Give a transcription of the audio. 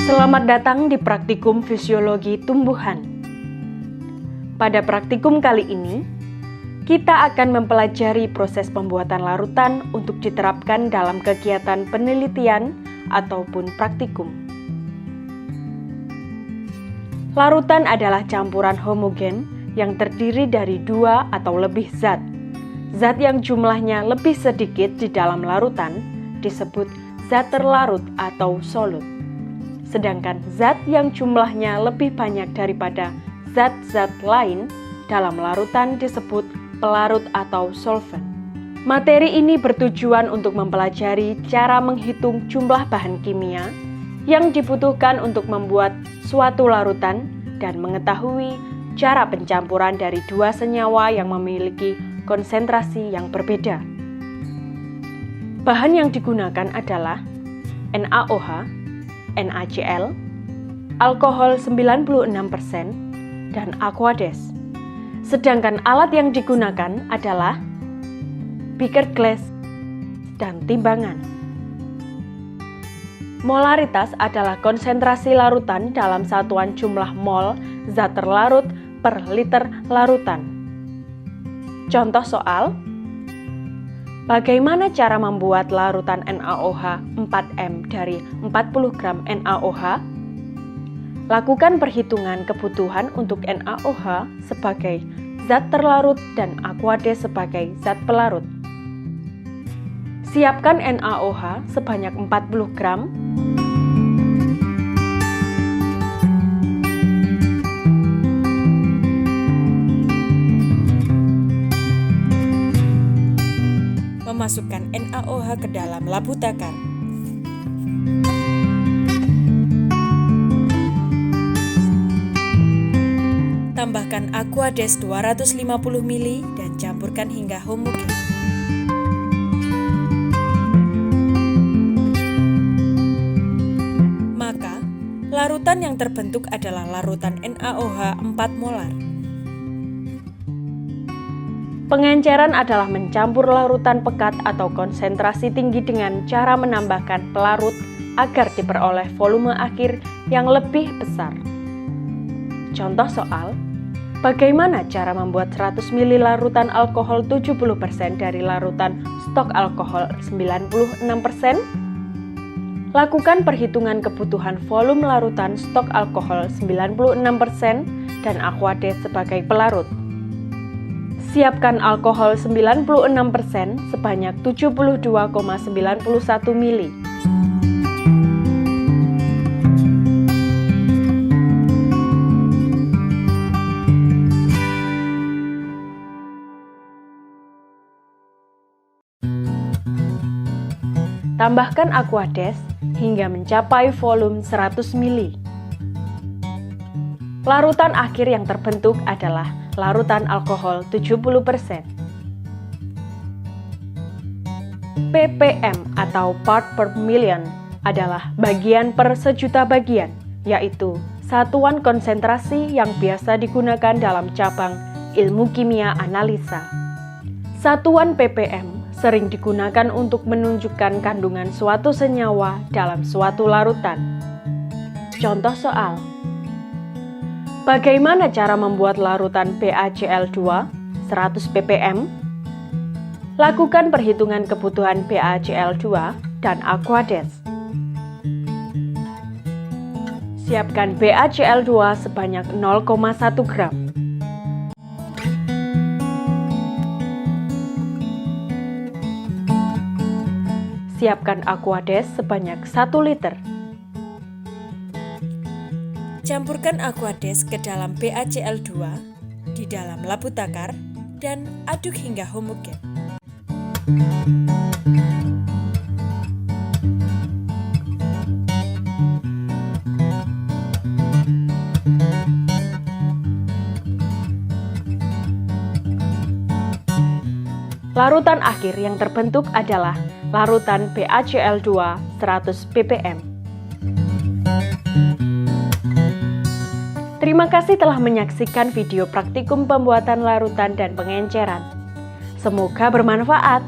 Selamat datang di Praktikum Fisiologi Tumbuhan. Pada praktikum kali ini, kita akan mempelajari proses pembuatan larutan untuk diterapkan dalam kegiatan penelitian ataupun praktikum. Larutan adalah campuran homogen yang terdiri dari dua atau lebih zat. Zat yang jumlahnya lebih sedikit di dalam larutan disebut zat terlarut atau solut. Sedangkan zat yang jumlahnya lebih banyak daripada zat-zat lain dalam larutan disebut pelarut atau solvent. Materi ini bertujuan untuk mempelajari cara menghitung jumlah bahan kimia yang dibutuhkan untuk membuat suatu larutan dan mengetahui cara pencampuran dari dua senyawa yang memiliki konsentrasi yang berbeda. Bahan yang digunakan adalah NaOH, NaCl, alkohol 96%, dan aquades. Sedangkan alat yang digunakan adalah beaker glass dan timbangan. Molaritas adalah konsentrasi larutan dalam satuan jumlah mol zat terlarut per liter larutan. Contoh soal: bagaimana cara membuat larutan NaOH 4M dari 40 gram NaOH? Lakukan perhitungan kebutuhan untuk NaOH sebagai zat terlarut dan aquades sebagai zat pelarut. Siapkan NaOH sebanyak 40 gram. Masukkan NaOH ke dalam labu takar. Tambahkan aquades 250 ml dan campurkan hingga homogen. Maka, larutan yang terbentuk adalah larutan NaOH 4 molar. Pengenceran adalah mencampur larutan pekat atau konsentrasi tinggi dengan cara menambahkan pelarut agar diperoleh volume akhir yang lebih besar. Contoh soal: bagaimana cara membuat 100 ml larutan alkohol 70% dari larutan stok alkohol 96%? Lakukan perhitungan kebutuhan volume larutan stok alkohol 96% dan aquades sebagai pelarut. Siapkan alkohol 96% sebanyak 72,91 ml. Tambahkan aquades hingga mencapai volume 100 ml. Larutan akhir yang terbentuk adalah larutan alkohol 70%. ppm atau part per million adalah bagian per sejuta bagian, yaitu satuan konsentrasi yang biasa digunakan dalam cabang ilmu kimia analisa. Satuan ppm sering digunakan untuk menunjukkan kandungan suatu senyawa dalam suatu larutan. Contoh soal: bagaimana cara membuat larutan BaCl2 100 ppm? Lakukan perhitungan kebutuhan BaCl2 dan aquades. Siapkan BaCl2 sebanyak 0,1 gram. Siapkan aquades sebanyak 1 liter. Campurkan aquades ke dalam BaCl2 di dalam labu takar dan aduk hingga homogen. Larutan akhir yang terbentuk adalah larutan BaCl2 100 ppm. Terima kasih telah menyaksikan video praktikum pembuatan larutan dan pengenceran. Semoga bermanfaat.